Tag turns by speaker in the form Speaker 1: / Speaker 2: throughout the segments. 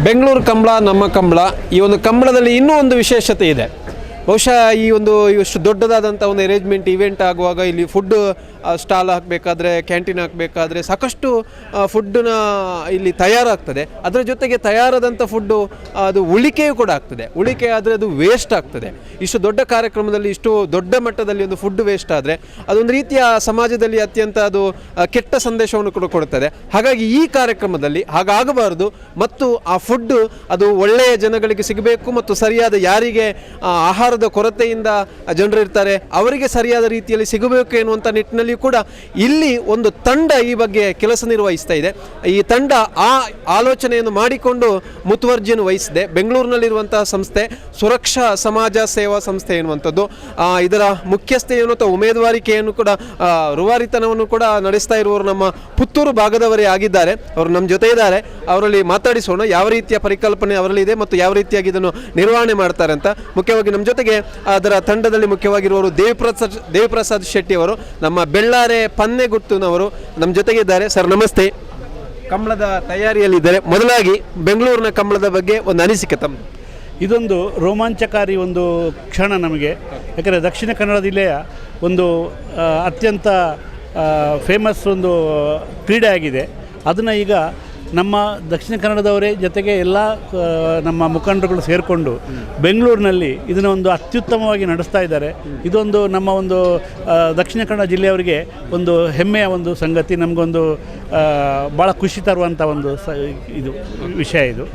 Speaker 1: ಬೆಂಗಳೂರು ಕಂಬಳ ನಮ್ಮ ಕಂಬಳ ಈ ಒಂದು ಕಂಬಳದಲ್ಲಿ ಇನ್ನೂ ಒಂದು ವಿಶೇಷತೆ ಇದೆ. ಬಹುಶಃ ಈ ಒಂದು ಇಷ್ಟು ದೊಡ್ಡದಾದಂಥ ಒಂದು ಅರೇಂಜ್ಮೆಂಟ್ ಇವೆಂಟ್ ಆಗುವಾಗ ಇಲ್ಲಿ ಫುಡ್ ಸ್ಟಾಲ್ ಹಾಕಬೇಕಾದ್ರೆ, ಕ್ಯಾಂಟೀನ್ ಹಾಕಬೇಕಾದ್ರೆ ಸಾಕಷ್ಟು ಫುಡ್ಡನ್ನ ಇಲ್ಲಿ ತಯಾರಾಗ್ತದೆ. ಅದರ ಜೊತೆಗೆ ತಯಾರಾದಂಥ ಫುಡ್ಡು ಅದು ಉಳಿಕೆಯೂ ಕೂಡ ಆಗ್ತದೆ. ಉಳಿಕೆ ಆದರೆ ಅದು ವೇಸ್ಟ್ ಆಗ್ತದೆ. ಇಷ್ಟು ದೊಡ್ಡ ಕಾರ್ಯಕ್ರಮದಲ್ಲಿ ಇಷ್ಟು ದೊಡ್ಡ ಮಟ್ಟದಲ್ಲಿ ಒಂದು ಫುಡ್ ವೇಸ್ಟ್ ಆದರೆ ಅದೊಂದು ರೀತಿಯ ಸಮಾಜದಲ್ಲಿ ಅತ್ಯಂತ ಅದು ಕೆಟ್ಟ ಸಂದೇಶವನ್ನು ಕೂಡ ಕೊಡುತ್ತದೆ. ಹಾಗಾಗಿ ಈ ಕಾರ್ಯಕ್ರಮದಲ್ಲಿ ಹಾಗಾಗಬಾರದು ಮತ್ತು ಆ ಫುಡ್ ಅದು ಒಳ್ಳೆಯ ಜನಗಳಿಗೆ ಸಿಗಬೇಕು ಮತ್ತು ಸರಿಯಾದ ಯಾರಿಗೆ ಆಹಾರದ ಕೊರತೆಯಿಂದ ಜನರು ಇರ್ತಾರೆ ಅವರಿಗೆ ಸರಿಯಾದ ರೀತಿಯಲ್ಲಿ ಸಿಗಬೇಕು ಎನ್ನುವಂಥ ನಿಟ್ಟಿನಲ್ಲಿ ಕೂಡ ಇಲ್ಲಿ ಒಂದು ತಂಡ ಈ ಬಗ್ಗೆ ಕೆಲಸ ನಿರ್ವಹಿಸ್ತಾ ಇದೆ. ಈ ತಂಡ ಆ ಆಲೋಚನೆಯನ್ನು ಮಾಡಿಕೊಂಡು ಮುತುವರ್ಜಿಯನ್ನು ವಹಿಸಿದೆ. ಬೆಂಗಳೂರಿನಲ್ಲಿರುವಂತಹ ಸಂಸ್ಥೆ ಸುರಕ್ಷಾ ಸಮಾಜ ಸೇವಾ ಸಂಸ್ಥೆ ಎನ್ನುವಂಥದ್ದು. ಇದರ ಮುಖ್ಯಸ್ಥೆ ಎನ್ನುವಂಥ ಉಮೇದುವಾರಿಕೆಯನ್ನು ಕೂಡ ರೂವಾರಿತನವನ್ನು ಕೂಡ ನಡೆಸ್ತಾ ಇರುವವರು ನಮ್ಮ ಪುತ್ತೂರು ಭಾಗದವರೇ ಆಗಿದ್ದಾರೆ. ಅವರು ನಮ್ಮ ಜೊತೆ ಇದ್ದಾರೆ. ಅವರಲ್ಲಿ ಮಾತಾಡಿಸೋಣ ಯಾವ ರೀತಿಯ ಪರಿಕಲ್ಪನೆ ಅವರಲ್ಲಿ ಇದೆ ಮತ್ತು ಯಾವ ರೀತಿಯಾಗಿ ಇದನ್ನು ನಿರ್ವಹಣೆ ಮಾಡ್ತಾರೆ ಅಂತ. ಮುಖ್ಯವಾಗಿ ನಮ್ಮ ಜೊತೆಗೆ ಅದರ ತಂಡದಲ್ಲಿ ಮುಖ್ಯವಾಗಿರುವವರು ದೇವಿಪ್ರಸಾದ್ ಶೆಟ್ಟಿ ಅವರು, ನಮ್ಮ ಬೆಳ್ಳಾರೆ ಪನ್ನೆಗುತ್ತುನವರು ನಮ್ಮ ಜೊತೆಗೆ ಇದ್ದಾರೆ. ಸರ್ ನಮಸ್ತೆ. ಕಂಬಳದ ತಯಾರಿಯಲ್ಲಿದ್ದಾರೆ. ಮೊದಲಾಗಿ ಬೆಂಗಳೂರಿನ ಕಂಬಳದ ಬಗ್ಗೆ ಒಂದು ಅನಿಸಿಕೆ ತಮ್ಮ.
Speaker 2: ಇದೊಂದು ರೋಮಾಂಚಕಾರಿ ಒಂದು ಕ್ಷಣ ನಮಗೆ. ಯಾಕಂದರೆ ದಕ್ಷಿಣ ಕನ್ನಡ ಜಿಲ್ಲೆಯ ಒಂದು ಅತ್ಯಂತ ಫೇಮಸ್ ಒಂದು ಕ್ರೀಡೆ ಆಗಿದೆ. ಅದನ್ನು ಈಗ ನಮ್ಮ ದಕ್ಷಿಣ ಕನ್ನಡದವರೇ ಜೊತೆಗೆ ಎಲ್ಲ ನಮ್ಮ ಮುಖಂಡರುಗಳು ಸೇರಿಕೊಂಡು ಬೆಂಗಳೂರಿನಲ್ಲಿ ಇದನ್ನು ಒಂದು ಅತ್ಯುತ್ತಮವಾಗಿ ನಡೆಸ್ತಾ ಇದ್ದಾರೆ. ಇದೊಂದು ನಮ್ಮ ಒಂದು ದಕ್ಷಿಣ ಕನ್ನಡ ಜಿಲ್ಲೆಯವರಿಗೆ ಒಂದು ಹೆಮ್ಮೆಯ ಒಂದು ಸಂಗತಿ. ನಮಗೊಂದು ಭಾಳ ಖುಷಿ ತರುವಂಥ ಒಂದು ಇದು ವಿಷಯ ಇದು.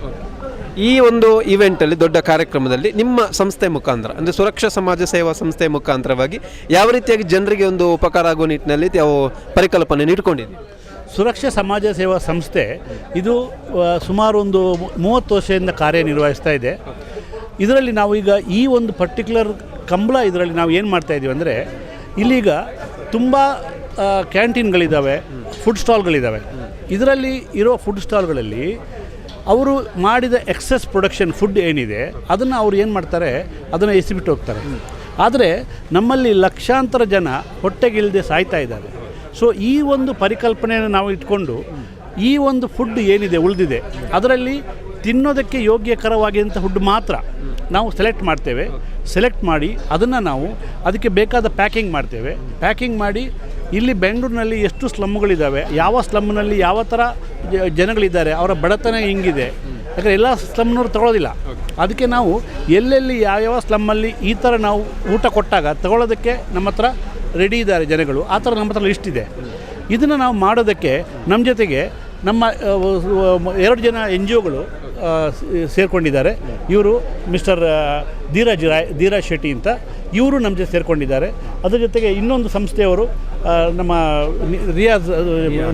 Speaker 1: ಈ ಒಂದು ಇವೆಂಟಲ್ಲಿ ದೊಡ್ಡ ಕಾರ್ಯಕ್ರಮದಲ್ಲಿ ನಿಮ್ಮ ಸಂಸ್ಥೆ ಮುಖಾಂತರ ಅಂದರೆ ಸುರಕ್ಷಾ ಸಮಾಜ ಸೇವಾ ಸಂಸ್ಥೆ ಮುಖಾಂತರವಾಗಿ ಯಾವ ರೀತಿಯಾಗಿ ಜನರಿಗೆ ಒಂದು ಉಪಕಾರ ಆಗುವ ನಿಟ್ಟಿನಲ್ಲಿ ಯಾವ ಪರಿಕಲ್ಪನೆ ಇಟ್ಕೊಂಡಿದ್ದೀವಿ?
Speaker 2: ಸುರಕ್ಷಾ ಸಮಾಜ ಸೇವಾ ಸಂಸ್ಥೆ ಇದು ಸುಮಾರು ಒಂದು 30 ವರ್ಷದಿಂದ ಕಾರ್ಯನಿರ್ವಹಿಸ್ತಾ ಇದೆ. ಇದರಲ್ಲಿ ನಾವು ಈಗ ಈ ಒಂದು ಪರ್ಟಿಕ್ಯುಲರ್ ಕಂಬಳ ಇದರಲ್ಲಿ ನಾವು ಏನು ಮಾಡ್ತಾಯಿದ್ದೀವಿ ಅಂದರೆ, ಇಲ್ಲೀಗ ತುಂಬ ಕ್ಯಾಂಟೀನ್ಗಳಿದ್ದಾವೆ, ಫುಡ್ ಸ್ಟಾಲ್ಗಳಿದ್ದಾವೆ. ಇದರಲ್ಲಿ ಇರೋ ಫುಡ್ ಸ್ಟಾಲ್ಗಳಲ್ಲಿ ಅವರು ಮಾಡಿದ ಎಕ್ಸೆಸ್ ಪ್ರೊಡಕ್ಷನ್ ಫುಡ್ ಏನಿದೆ ಅದನ್ನು ಅವ್ರು ಏನು ಮಾಡ್ತಾರೆ, ಅದನ್ನು ಎಸಿಬಿಟ್ಟು ಹೋಗ್ತಾರೆ. ಆದರೆ ನಮ್ಮಲ್ಲಿ ಲಕ್ಷಾಂತರ ಜನ ಹೊಟ್ಟೆಗಿಲ್ಲದೆ ಸಾಯ್ತಾ ಇದ್ದಾರೆ. ಸೊ ಈ ಒಂದು ಪರಿಕಲ್ಪನೆಯನ್ನು ನಾವು ಇಟ್ಕೊಂಡು ಈ ಒಂದು ಫುಡ್ ಏನಿದೆ ಉಳಿದಿದೆ ಅದರಲ್ಲಿ ತಿನ್ನೋದಕ್ಕೆ ಯೋಗ್ಯಕರವಾಗಿರುವಂಥ ಫುಡ್ ಮಾತ್ರ ನಾವು ಸೆಲೆಕ್ಟ್ ಮಾಡ್ತೇವೆ. ಸೆಲೆಕ್ಟ್ ಮಾಡಿ ಅದನ್ನು ನಾವು ಅದಕ್ಕೆ ಬೇಕಾದ ಪ್ಯಾಕಿಂಗ್ ಮಾಡ್ತೇವೆ. ಪ್ಯಾಕಿಂಗ್ ಮಾಡಿ ಇಲ್ಲಿ ಬೆಂಗಳೂರಿನಲ್ಲಿ ಎಷ್ಟು ಸ್ಲಮ್ಗಳಿದ್ದಾವೆ, ಯಾವ ಸ್ಲಮ್ನಲ್ಲಿ ಯಾವ ಥರ ಜನಗಳಿದ್ದಾರೆ, ಅವರ ಬಡತನ ಹೆಂಗಿದೆ, ಯಾಕಂದರೆ ಎಲ್ಲ ಸ್ಲಮ್ನವ್ರು ತಗೊಳ್ಳೋದಿಲ್ಲ. ಅದಕ್ಕೆ ನಾವು ಎಲ್ಲೆಲ್ಲಿ ಯಾವ್ಯಾವ ಸ್ಲಮ್ಮಲ್ಲಿ ಈ ಥರ ನಾವು ಊಟ ಕೊಟ್ಟಾಗ ತಗೊಳ್ಳೋದಕ್ಕೆ ನಮ್ಮ ಹತ್ರ ರೆಡಿ ಇದ್ದಾರೆ ಜನಗಳು. ಆ ಥರ ನಮ್ಮ ಹತ್ರ ಲಿಸ್ಟ್ ಇದೆ. ಇದನ್ನು ನಾವು ಮಾಡೋದಕ್ಕೆ ನಮ್ಮ ಜೊತೆಗೆ ನಮ್ಮ 2 ಜನ NGOಗಳು ಸೇರಿಕೊಂಡಿದ್ದಾರೆ. ಇವರು ಮಿಸ್ಟರ್ ಧೀರಾಜ್ ಶೆಟ್ಟಿ ಅಂತ ಇವರು ನಮ್ಮ ಜೊತೆ ಸೇರಿಕೊಂಡಿದ್ದಾರೆ. ಅದರ ಜೊತೆಗೆ ಇನ್ನೊಂದು ಸಂಸ್ಥೆಯವರು ನಮ್ಮ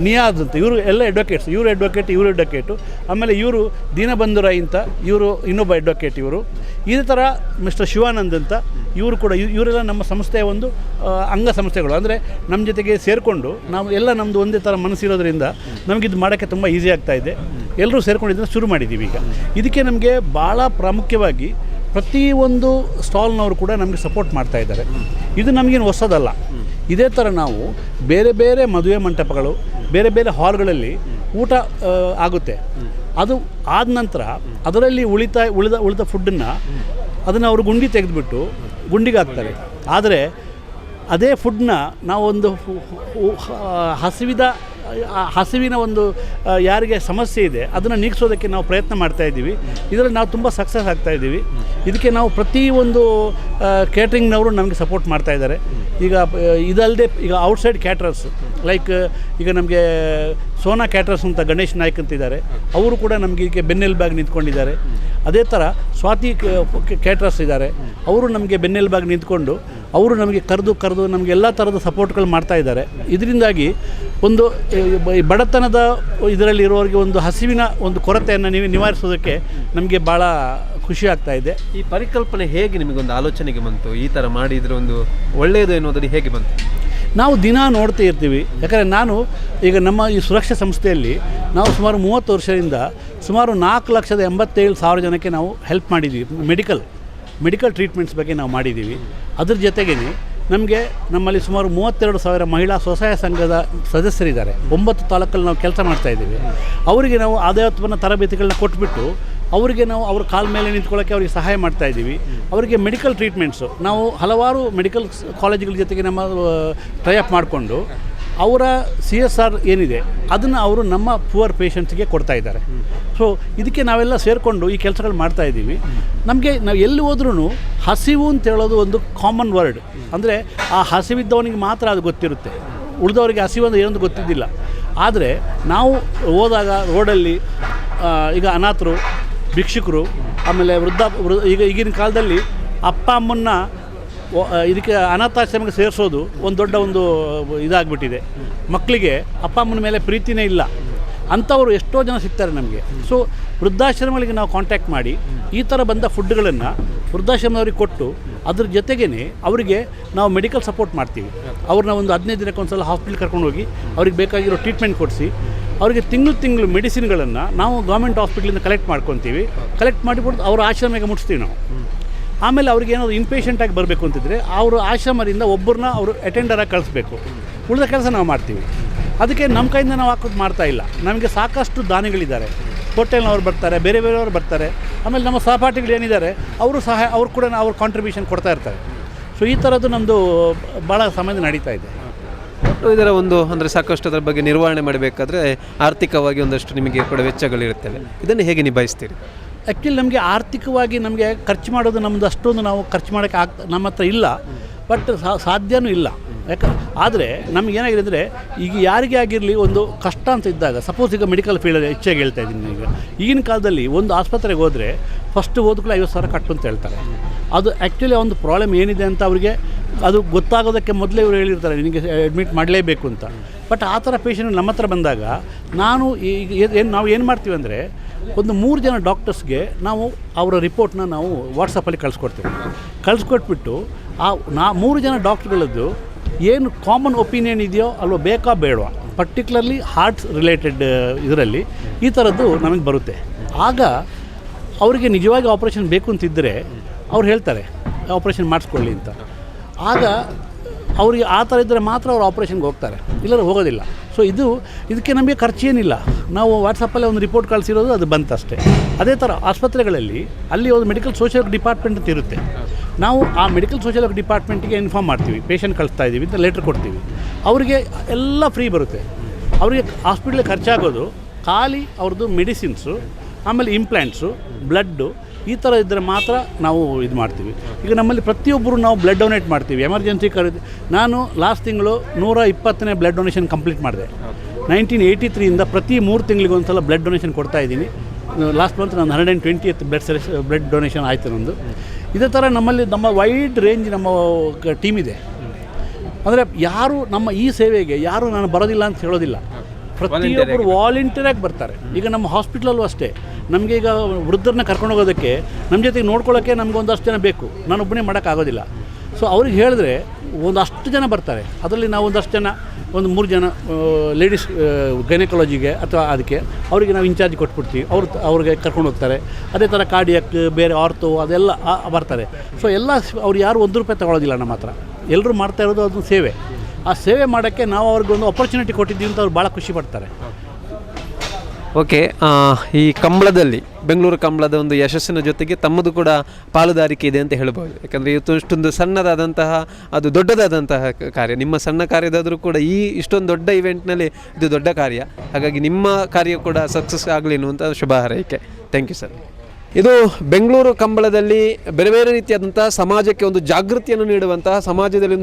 Speaker 2: ನಿಯಾಜ್ ಅಂತ ಇವರು ಎಲ್ಲ ಅಡ್ವೊಕೇಟ್ಸ್. ಇವರು ಅಡ್ವೊಕೇಟು. ಆಮೇಲೆ ಇವರು ದೀನಬಂಧು ರಾಯ್ ಅಂತ ಇವರು ಇನ್ನೊಬ್ಬ ಅಡ್ವೊಕೇಟ್. ಇವರು ಇದೇ ಥರ ಮಿಸ್ಟರ್ ಶಿವಾನಂದ್ ಅಂತ ಇವರು ಕೂಡ ಇವರೆಲ್ಲ ನಮ್ಮ ಸಂಸ್ಥೆಯ ಒಂದು ಅಂಗ ಸಂಸ್ಥೆಗಳು. ಅಂದರೆ ನಮ್ಮ ಜೊತೆಗೆ ಸೇರಿಕೊಂಡು ನಾವು ಎಲ್ಲ ನಮ್ಮದು ಒಂದೇ ಥರ ಮನಸ್ಸಿರೋದ್ರಿಂದ ನಮಗಿದು ಮಾಡೋಕ್ಕೆ ತುಂಬ ಈಸಿ ಆಗ್ತಾಯಿದೆ. ಎಲ್ಲರೂ ಸೇರ್ಕೊಂಡಿದ್ದನ್ನು ಶುರು ಮಾಡಿದ್ದೀವಿ ಈಗ. ಇದಕ್ಕೆ ನಮಗೆ ಭಾಳ ಪ್ರಾಮುಖ್ಯವಾಗಿ ಪ್ರತಿಯೊಂದು ಸ್ಟಾಲ್ನವರು ಕೂಡ ನಮಗೆ ಸಪೋರ್ಟ್ ಮಾಡ್ತಾ ಇದ್ದಾರೆ. ಇದು ನಮಗೇನು ಹೊಸದಲ್ಲ. ಇದೇ ಥರ ನಾವು ಬೇರೆ ಬೇರೆ ಮದುವೆ ಮಂಟಪಗಳು, ಬೇರೆ ಬೇರೆ ಹಾಲ್ಗಳಲ್ಲಿ ಊಟ ಆಗುತ್ತೆ. ಅದು ಆದ ನಂತರ ಅದರಲ್ಲಿ ಉಳಿದ ಫುಡ್ಡನ್ನು ಅದನ್ನು ಅವರು ಗುಂಡಿ ತೆಗೆದುಬಿಟ್ಟು ಗುಂಡಿಗೆ ಹಾಕ್ತಾರೆ. ಆದರೆ ಅದೇ ಫುಡ್ನ ನಾವೊಂದು ಹಸಿವಿನ ಒಂದು ಯಾರಿಗೆ ಸಮಸ್ಯೆ ಇದೆ ಅದನ್ನು ನೀಗಿಸೋದಕ್ಕೆ ನಾವು ಪ್ರಯತ್ನ ಮಾಡ್ತಾಯಿದ್ದೀವಿ. ಇದರಲ್ಲಿ ನಾವು ತುಂಬ ಸಕ್ಸಸ್ ಆಗ್ತಾಯಿದ್ದೀವಿ. ಇದಕ್ಕೆ ನಾವು ಪ್ರತಿಯೊಂದು ಕೇಟ್ರಿಂಗ್ನವರು ನಮಗೆ ಸಪೋರ್ಟ್ ಮಾಡ್ತಾಯಿದ್ದಾರೆ. ಈಗ ಇದಲ್ಲದೆ ಈಗ ಔಟ್ಸೈಡ್ ಕ್ಯಾಟ್ರರ್ಸ್ ಲೈಕ್ ಈಗ ನಮಗೆ ಸೋನಾ ಕ್ಯಾಟ್ರರ್ಸ್ ಅಂತ ಗಣೇಶ್ ನಾಯ್ಕ್ ಅಂತಿದ್ದಾರೆ. ಅವರು ಕೂಡ ನಮಗೆ ಈಗ ಬೆನ್ನೆಲುಬಾಗಿ ನಿಂತ್ಕೊಂಡಿದ್ದಾರೆ. ಅದೇ ಥರ ಸ್ವಾತಿ ಕ್ಯಾಟ್ರರ್ಸ್ ಇದ್ದಾರೆ. ಅವರು ನಮಗೆ ಬೆನ್ನೆಲುಬಾಗಿ ನಿಂತ್ಕೊಂಡು ಅವರು ನಮಗೆ ಕರೆದು ನಮಗೆ ಎಲ್ಲ ಥರದ ಸಪೋರ್ಟ್ಗಳು ಮಾಡ್ತಾಯಿದ್ದಾರೆ. ಇದರಿಂದಾಗಿ ಒಂದು ಬಡತನದ ಇದರಲ್ಲಿ ಇರೋರಿಗೆ ಒಂದು ಹಸಿವಿನ ಒಂದು ಕೊರತೆಯನ್ನು ನಿವಾರಿಸೋದಕ್ಕೆ ನಮಗೆ ಭಾಳ ಖುಷಿ ಆಗ್ತಾ ಇದೆ.
Speaker 1: ಈ ಪರಿಕಲ್ಪನೆ ಹೇಗೆ ನಿಮಗೊಂದು ಆಲೋಚನೆಗೆ ಬಂತು? ಈ ಥರ ಮಾಡಿದರೆ ಒಂದು ಒಳ್ಳೆಯದು ಎನ್ನುವುದರಲ್ಲಿ ಹೇಗೆ ಬಂತು?
Speaker 2: ನಾವು ದಿನ ನೋಡ್ತಾ ಇರ್ತೀವಿ. ಯಾಕಂದರೆ ನಾನು ಈಗ ನಮ್ಮ ಈ ಸುರಕ್ಷಾ ಸಂಸ್ಥೆಯಲ್ಲಿ ನಾವು ಸುಮಾರು 30 ವರ್ಷದಿಂದ ಸುಮಾರು 4,87,000 ಜನಕ್ಕೆ ನಾವು ಹೆಲ್ಪ್ ಮಾಡಿದ್ದೀವಿ. ಮೆಡಿಕಲ್ ಟ್ರೀಟ್ಮೆಂಟ್ಸ್ ಬಗ್ಗೆ ನಾವು ಮಾಡಿದ್ದೀವಿ. ಅದ್ರ ಜೊತೆಗೇ ನಮಗೆ ನಮ್ಮಲ್ಲಿ ಸುಮಾರು 32,000 ಮಹಿಳಾ ಸ್ವಸಹಾಯ ಸಂಘದ ಸದಸ್ಯರಿದ್ದಾರೆ. 9 ತಾಲೂಕಲ್ಲಿ ನಾವು ಕೆಲಸ ಮಾಡ್ತಾಯಿದ್ದೀವಿ. ಅವರಿಗೆ ನಾವು ಆದಾಯೋತ್ಪನ್ನ ತರಬೇತಿಗಳನ್ನ ಕೊಟ್ಬಿಟ್ಟು ಅವರಿಗೆ ನಾವು ಅವ್ರ ಕಾಲ ಮೇಲೆ ನಿಂತ್ಕೊಳ್ಳೋಕ್ಕೆ ಅವ್ರಿಗೆ ಸಹಾಯ ಮಾಡ್ತಾಯಿದ್ದೀವಿ. ಅವರಿಗೆ ಮೆಡಿಕಲ್ ಟ್ರೀಟ್ಮೆಂಟ್ಸು ನಾವು ಹಲವಾರು ಮೆಡಿಕಲ್ ಕಾಲೇಜುಗಳ ಜೊತೆಗೆ ನಮ್ಮ ಟೈಅಪ್ ಮಾಡಿಕೊಂಡು ಅವರ CSR ಏನಿದೆ ಅದನ್ನು ಅವರು ನಮ್ಮ ಪುವರ್ ಪೇಷಂಟ್ಸ್ಗೆ ಕೊಡ್ತಾ ಇದ್ದಾರೆ. ಸೊ ಇದಕ್ಕೆ ನಾವೆಲ್ಲ ಸೇರಿಕೊಂಡು ಈ ಕೆಲಸಗಳು ಮಾಡ್ತಾಯಿದ್ದೀವಿ. ನಮಗೆ ನಾವು ಎಲ್ಲಿ ಹೋದ್ರೂ ಹಸಿವು ಅಂತ ಹೇಳೋದು ಒಂದು ಕಾಮನ್ ವರ್ಡ್. ಅಂದರೆ ಆ ಹಸಿವಿದ್ದವನಿಗೆ ಮಾತ್ರ ಅದು ಗೊತ್ತಿರುತ್ತೆ, ಉಳಿದವರಿಗೆ ಹಸಿವು ಅಂದರೆ ಏನೊಂದು ಗೊತ್ತಿದ್ದಿಲ್ಲ. ಆದರೆ ನಾವು ಹೋದಾಗ ರೋಡಲ್ಲಿ ಈಗ ಅನಾಥರು, ಭಿಕ್ಷುಕರು, ಆಮೇಲೆ ಈಗಿನ ಕಾಲದಲ್ಲಿ ಅಪ್ಪ ಅಮ್ಮನ್ನ ಇದಕ್ಕೆ ಅನಾಥಾಶ್ರಮಕ್ಕೆ ಸೇರಿಸೋದು ಒಂದು ದೊಡ್ಡ ಒಂದು ಇದಾಗ್ಬಿಟ್ಟಿದೆ. ಮಕ್ಕಳಿಗೆ ಅಪ್ಪ ಅಮ್ಮನ ಮೇಲೆ ಪ್ರೀತಿನೇ ಇಲ್ಲ, ಅಂಥವರು ಎಷ್ಟೋ ಜನ ಸಿಗ್ತಾರೆ ನಮಗೆ. ಸೊ ವೃದ್ಧಾಶ್ರಮಗಳಿಗೆ ನಾವು ಕಾಂಟ್ಯಾಕ್ಟ್ ಮಾಡಿ ಈ ಥರ ಬಂದ ಫುಡ್ಗಳನ್ನು ವೃದ್ಧಾಶ್ರಮದವ್ರಿಗೆ ಕೊಟ್ಟು ಅದ್ರ ಜೊತೆಗೇ ಅವರಿಗೆ ನಾವು ಮೆಡಿಕಲ್ ಸಪೋರ್ಟ್ ಮಾಡ್ತೀವಿ. ಅವ್ರನ್ನ ಒಂದು 15 ದಿನಕ್ಕೆ ಒಂದು ಸಲ ಹಾಸ್ಪಿಟ್ಲ್ ಕರ್ಕೊಂಡು ಹೋಗಿ ಅವ್ರಿಗೆ ಬೇಕಾಗಿರೋ ಟ್ರೀಟ್ಮೆಂಟ್ ಕೊಡಿಸಿ ಅವರಿಗೆ ತಿಂಗಳು ಮೆಡಿಸಿನ್ಗಳನ್ನು ನಾವು ಗೌರ್ಮೆಂಟ್ ಹಾಸ್ಪಿಟ್ಲಿಂದ ಕಲೆಕ್ಟ್ ಮಾಡ್ಕೊತೀವಿ. ಕಲೆಕ್ಟ್ ಮಾಡಿಬಿಟ್ಟು ಅವ್ರ ಆಶ್ರಮಕ್ಕೆ ಮುಟ್ಟಿಸ್ತೀವಿ ನಾವು. ಆಮೇಲೆ ಅವ್ರಿಗೆ ಏನಾದರೂ ಇನ್ಪೇಷೆಂಟಾಗಿ ಬರಬೇಕು ಅಂತಿದ್ರೆ ಅವರು ಆಶ್ರಮದಿಂದ ಒಬ್ಬರನ್ನ ಅವರು ಅಟೆಂಡರಾಗಿ ಕಳಿಸ್ಬೇಕು. ಉಳಿದ ಕೆಲಸ ನಾವು ಮಾಡ್ತೀವಿ. ಅದಕ್ಕೆ ನಮ್ಮ ಕೈಯಿಂದ ನಾವು ಹಾಕೋದು ಮಾಡ್ತಾಯಿಲ್ಲ. ನಮಗೆ ಸಾಕಷ್ಟು ದಾನಿಗಳಿದ್ದಾರೆ, ಹೋಟೆಲ್ನವ್ರು ಬರ್ತಾರೆ, ಬೇರೆಯವರು ಬರ್ತಾರೆ. ಆಮೇಲೆ ನಮ್ಮ ಸಹಪಾಠಿಗಳು ಏನಿದ್ದಾರೆ ಅವರು ಕೂಡ ಅವ್ರ ಕಾಂಟ್ರಿಬ್ಯೂಷನ್ ಕೊಡ್ತಾ ಇರ್ತಾರೆ. ಸೊ ಈ ಥರದ್ದು ನಮ್ಮದು ಭಾಳ ಸಮಯದಿಂದ ನಡೀತಾ ಇದೆ.
Speaker 1: ಇದರ ಒಂದು ಅಂದರೆ ಸಾಕಷ್ಟು ಅದರ ಬಗ್ಗೆ ನಿರ್ವಹಣೆ ಮಾಡಬೇಕಾದ್ರೆ ಆರ್ಥಿಕವಾಗಿ ಒಂದಷ್ಟು ನಿಮಗೆ ಕೂಡ ವೆಚ್ಚಗಳಿರುತ್ತವೆ. ಇದನ್ನು ಹೇಗೆ ನಿಭಾಯಿಸ್ತೀರಿ?
Speaker 2: ಆ್ಯಕ್ಚುಲಿ ನಮಗೆ ಆರ್ಥಿಕವಾಗಿ ನಮಗೆ ಖರ್ಚು ಮಾಡೋದು ನಮ್ಮದು ಅಷ್ಟೊಂದು ನಾವು ಖರ್ಚು ಮಾಡೋಕ್ಕೆ ನಮ್ಮ ಹತ್ರ ಇಲ್ಲ. ಬಟ್ ಸಾಧ್ಯವೂ ಇಲ್ಲ. ಆದರೆ ನಮಗೇನಾಗಿದೆ ಅಂದರೆ ಈಗ ಯಾರಿಗೇ ಆಗಿರಲಿ ಒಂದು ಕಷ್ಟ ಅಂತ ಇದ್ದಾಗ, ಸಪೋಸ್ ಈಗ ಮೆಡಿಕಲ್ ಫೀಲ್ಡಲ್ಲಿ ಹೆಚ್ಚಾಗಿ ಹೇಳ್ತಾ ಇದ್ದೀನಿ. ಈಗಿನ ಕಾಲದಲ್ಲಿ ಒಂದು ಆಸ್ಪತ್ರೆಗೆ ಹೋದರೆ ಫಸ್ಟ್ ಹೋದ್ಕೂಲೆ 50,000 ಕಟ್ಟು ಅಂತ ಹೇಳ್ತಾರೆ. ಅದು ಆ್ಯಕ್ಚುಲಿ ಒಂದು ಪ್ರಾಬ್ಲಮ್ ಏನಿದೆ ಅಂತ ಅವರಿಗೆ ಅದು ಗೊತ್ತಾಗೋದಕ್ಕೆ ಮೊದಲೇ ಇವರು ಹೇಳಿರ್ತಾರೆ ನಿನಗೆ ಅಡ್ಮಿಟ್ ಮಾಡಲೇಬೇಕು ಅಂತ. ಬಟ್ ಆ ಥರ ಪೇಷಂಟ್ ನಮ್ಮ ಹತ್ರ ಬಂದಾಗ ನಾವು ಏನು ಮಾಡ್ತೀವಿ ಅಂದರೆ ಒಂದು 3 ಜನ ಡಾಕ್ಟರ್ಸ್ಗೆ ನಾವು ಅವರ ರಿಪೋರ್ಟ್ನ ನಾವು ವಾಟ್ಸಪ್ಪಲ್ಲಿ ಕಳಿಸ್ಕೊಟ್ಬಿಟ್ಟು ಆ 3 ಜನ ಡಾಕ್ಟ್ರುಗಳದ್ದು ಏನು ಕಾಮನ್ ಒಪಿನಿಯನ್ ಇದೆಯೋ ಅಲ್ವ ಬೇಕಾ ಬೇಡವಾ, ಪರ್ಟಿಕ್ಯುಲರ್ಲಿ ಹಾರ್ಟ್ ರಿಲೇಟೆಡ್ ಇದರಲ್ಲಿ ಈ ಥರದ್ದು ನಮಗೆ ಬರುತ್ತೆ. ಆಗ ಅವರಿಗೆ ನಿಜವಾಗಿ ಆಪ್ರೇಷನ್ ಬೇಕು ಅಂತಿದ್ದರೆ ಅವ್ರು ಹೇಳ್ತಾರೆ ಆಪ್ರೇಷನ್ ಮಾಡಿಸ್ಕೊಳ್ಳಿ ಅಂತ. ಆಗ ಅವರಿಗೆ ಆ ಥರ ಇದ್ದರೆ ಮಾತ್ರ ಅವ್ರು ಆಪ್ರೇಷನ್ಗೆ ಹೋಗ್ತಾರೆ, ಇಲ್ಲರೂ ಹೋಗೋದಿಲ್ಲ. ಸೊ ಇದಕ್ಕೆ ನಮಗೆ ಖರ್ಚೇನಿಲ್ಲ. ನಾವು ವಾಟ್ಸಪ್ಪಲ್ಲೇ ಒಂದು ರಿಪೋರ್ಟ್ ಕಳಿಸಿರೋದು ಅದು ಬಂತಷ್ಟೇ. ಅದೇ ಥರ ಆಸ್ಪತ್ರೆಗಳಲ್ಲಿ ಅಲ್ಲಿ ಒಂದು ಮೆಡಿಕಲ್ ಸೋಷಿಯಲ್ ಡಿಪಾರ್ಟ್ಮೆಂಟ್ ಅಂತ ಇರುತ್ತೆ. ನಾವು ಆ ಮೆಡಿಕಲ್ ಸೋಷಿಯಲ್ ಡಿಪಾರ್ಟ್ಮೆಂಟಿಗೆ ಇನ್ಫಾರ್ಮ್ ಮಾಡ್ತೀವಿ, ಪೇಷಂಟ್ ಕಳಿಸ್ತಾ ಇದ್ದೀವಿ ಅಂತ ಲೆಟ್ರ್ ಕೊಡ್ತೀವಿ. ಅವರಿಗೆ ಎಲ್ಲ ಫ್ರೀ ಬರುತ್ತೆ. ಅವರಿಗೆ ಹಾಸ್ಪಿಟ್ಲಿಗೆ ಖರ್ಚಾಗೋದು ಖಾಲಿ ಅವ್ರದ್ದು ಮೆಡಿಸಿನ್ಸು, ಆಮೇಲೆ ಇಂಪ್ಲಾಂಟ್ಸು, ಬ್ಲಡ್ಡು ಈ ಥರ ಇದ್ದರೆ ಮಾತ್ರ ನಾವು ಇದು ಮಾಡ್ತೀವಿ. ಈಗ ನಮ್ಮಲ್ಲಿ ಪ್ರತಿಯೊಬ್ಬರು ನಾವು ಬ್ಲಡ್ ಡೊನೇಟ್ ಮಾಡ್ತೀವಿ. ಎಮರ್ಜೆನ್ಸಿ ನಾನು ಲಾಸ್ಟ್ ತಿಂಗಳು 120ನೇ ಬ್ಲಡ್ ಡೊನೇಷನ್ ಕಂಪ್ಲೀಟ್ ಮಾಡಿದೆ. 1983ಇಂದ ಪ್ರತಿ 3 ತಿಂಗಳಿಗೆ ಒಂದು ಸಲ ಬ್ಲಡ್ ಡೊನೇಷನ್ ಕೊಡ್ತಾಯಿದ್ದೀನಿ. ಲಾಸ್ಟ್ ಮಂತ್ ನಾನು 120th ಬ್ಲಡ್ ಡೊನೇಷನ್ ಆಯಿತು ನಂದು. ಇದೇ ಥರ ನಮ್ಮ ವೈಡ್ ರೇಂಜ್ ನಮ್ಮ ಟೀಮ್ ಇದೆ. ಅಂದರೆ ಯಾರು ನಮ್ಮ ಈ ಸೇವೆಗೆ ಯಾರು ನಾನು ಬರೋದಿಲ್ಲ ಅಂತ ಹೇಳೋದಿಲ್ಲ. ಪ್ರತಿಯೊಬ್ಬರು ವಾಲಂಟಿಯರಾಗಿ ಬರ್ತಾರೆ. ಈಗ ನಮ್ಮ ಹಾಸ್ಪಿಟ್ಲಲ್ಲೂ ಅಷ್ಟೇ, ನಮಗೆ ಈಗ ವೃದ್ಧರನ್ನ ಕರ್ಕೊಂಡು ಹೋಗೋದಕ್ಕೆ ನಮ್ಮ ಜೊತೆಗೆ ನೋಡ್ಕೊಳ್ಳೋಕ್ಕೆ ನಮ್ಗೆ ಒಂದಷ್ಟು ಜನ ಬೇಕು, ನಾನೊಬ್ಬನೇ ಮಾಡೋಕ್ಕಾಗೋದಿಲ್ಲ. ಸೊ ಅವ್ರಿಗೆ ಹೇಳಿದ್ರೆ ಒಂದಷ್ಟು ಜನ ಬರ್ತಾರೆ. ಅದರಲ್ಲಿ ನಾವು ಒಂದಷ್ಟು ಜನ, ಒಂದು 3 ಜನ ಲೇಡೀಸ್ ಗೈನಕಾಲಜಿಗೆ ಅಥವಾ ಅದಕ್ಕೆ ಅವರಿಗೆ ನಾವು ಇನ್ಚಾರ್ಜ್ ಕೊಟ್ಬಿಡ್ತೀವಿ. ಅವ್ರಿಗೆ ಕರ್ಕೊಂಡು ಹೋಗ್ತಾರೆ. ಅದೇ ಥರ ಕಾರ್ಡಿಯಕ್, ಬೇರೆ ಆರ್ತೋ ಅದೆಲ್ಲ ಬರ್ತಾರೆ. ಸೊ ಎಲ್ಲ ಅವ್ರು ಯಾರು ₹1 ತಗೊಳ್ಳೋದಿಲ್ಲ ನಮ್ಮ ಹತ್ರ. ಎಲ್ಲರೂ ಮಾಡ್ತಾ ಇರೋದು ಅದೊಂದು ಸೇವೆ. ಆ ಸೇವೆ ಮಾಡೋಕ್ಕೆ ನಾವು ಅವ್ರಿಗೊಂದು ಆಪರ್ಚುನಿಟಿ ಕೊಟ್ಟಿದ್ದೀವಿ ಅಂತ ಅವ್ರು ಭಾಳ ಖುಷಿ ಪಡ್ತಾರೆ.
Speaker 1: ಓಕೆ, ಈ ಕಂಬಳದಲ್ಲಿ ಬೆಂಗಳೂರು ಕಂಬಳದ ಒಂದು ಯಶಸ್ಸಿನ ಜೊತೆಗೆ ತಮ್ಮದು ಕೂಡ ಪಾಲುದಾರಿಕೆ ಇದೆ ಅಂತ ಹೇಳ್ಬೋದು. ಯಾಕಂದರೆ ಇವತ್ತು ಇಷ್ಟೊಂದು ಸಣ್ಣದಾದಂತಹ ಅದು ದೊಡ್ಡದಾದಂತಹ ಕಾರ್ಯ, ನಿಮ್ಮ ಸಣ್ಣ ಕಾರ್ಯದಾದರೂ ಕೂಡ ಇಷ್ಟೊಂದು ದೊಡ್ಡ ಇವೆಂಟ್ನಲ್ಲಿ ಇದು ದೊಡ್ಡ ಕಾರ್ಯ. ಹಾಗಾಗಿ ನಿಮ್ಮ ಕಾರ್ಯ ಕೂಡ ಸಕ್ಸಸ್ ಆಗಲಿ ಅನ್ನುವಂಥ ಶುಭ ಹಾರೈಕೆ. Thank you sir. ಇದು ಬೆಂಗಳೂರು ಕಂಬಳದಲ್ಲಿ ಬೇರೆ ಬೇರೆ ರೀತಿಯಾದಂಥ ಸಮಾಜಕ್ಕೆ ಒಂದು ಜಾಗೃತಿಯನ್ನು ನೀಡುವಂತಹ, ಸಮಾಜದಲ್ಲಿ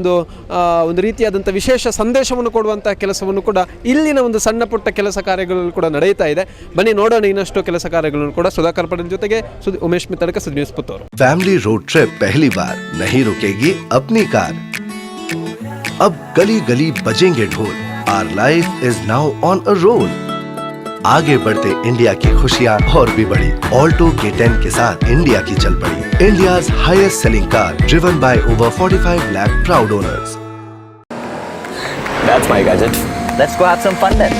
Speaker 1: ಒಂದು ರೀತಿಯಾದಂಥ ವಿಶೇಷ ಸಂದೇಶವನ್ನು ಕೊಡುವಂಥ ಕೆಲಸವನ್ನು ಕೂಡ ಇಲ್ಲಿನ ಒಂದು ಸಣ್ಣ ಪುಟ್ಟ ಕೆಲಸ ಕಾರ್ಯಗಳಲ್ಲಿ ಕೂಡ ನಡೆಯುತ್ತಾ ಇದೆ. ಬನ್ನಿ ನೋಡೋಣ ಇನ್ನಷ್ಟು ಕೆಲಸ ಕಾರ್ಯಗಳನ್ನು ಕೂಡ. ಸುಧಾಕರ್ ಪಟೇಲ್ ಜೊತೆಗೆ ಉಮೇಶ್ ಮಿತ್ತಡ್ಕ, ಸುದ್ದಿ news Puttur.
Speaker 3: Family road trip पहली बार नहीं रुकेगी अपनी कार. अब गली गली बजेंगे ढोल. Our life is now on a roll. आगे बढ़ते इंडिया की खुशियां और भी बढ़ी. ऑल्टो K10 के साथ इंडिया की चल पड़ी. India's highest selling car, driven by over 45 lakh proud owners.
Speaker 4: That's my gadget. Let's go have some fun then.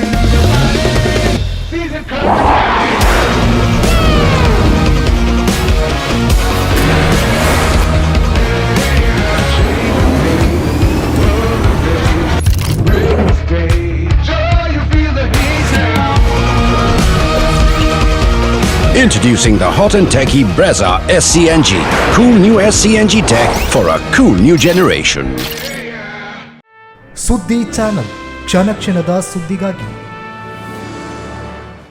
Speaker 5: Introducing the hot and techy Brezza SCNG. Cool new SCNG tech for a cool new generation.
Speaker 6: ಸುದ್ದಿ channel ಕ್ಷಣ ಕ್ಷಣದ ಸುದ್ದಿಗಾಗಿ